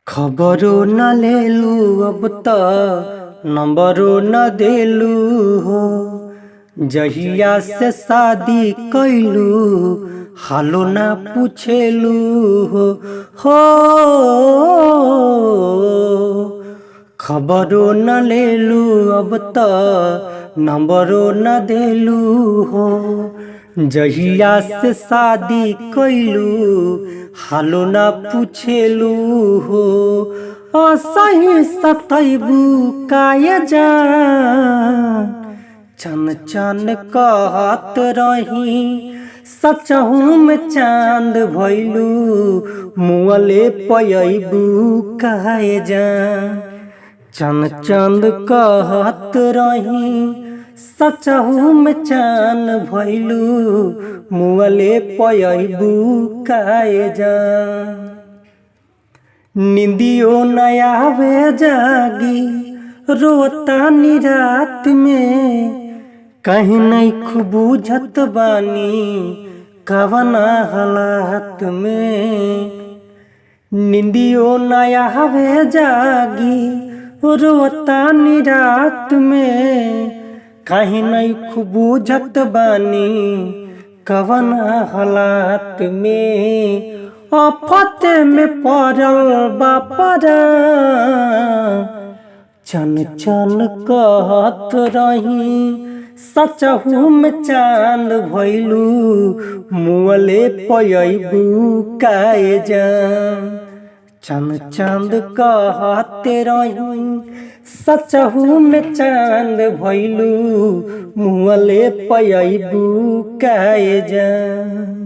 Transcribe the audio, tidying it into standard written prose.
खबरो न लेलू अब त नंबरो न देलू हो। जहिया से शादी कैलू हालो ना पूछेलू हो। खबरो न लेलू अब त नंबरो न देलू हो। जहिया से शादी कैलू हालो ना पूछेलू हो। असही सतैबू काय जान चन चन कहत रही सचहू में चांद भइलू मुअले पयबू काय जान। चन चंद कहत रही सचहू में चान भइलू मुअले पयबू काय जान। निंदियो न आवे जागी रोतानी रात में कहीं नहीं खूब बुझत बानी कवना हालात में। निंदियो न आवे जागी रोतानी रात में कहीं नहीं खूब बुझत बानी कवना हालात में। आफत में पड़ल बापरा चन चन कहत रही सचहू में चांद भइलू मुअले पयबू काय जान। चन चंद कहते रही सचहू में चांद भइलू मुअले पयबू काय जान।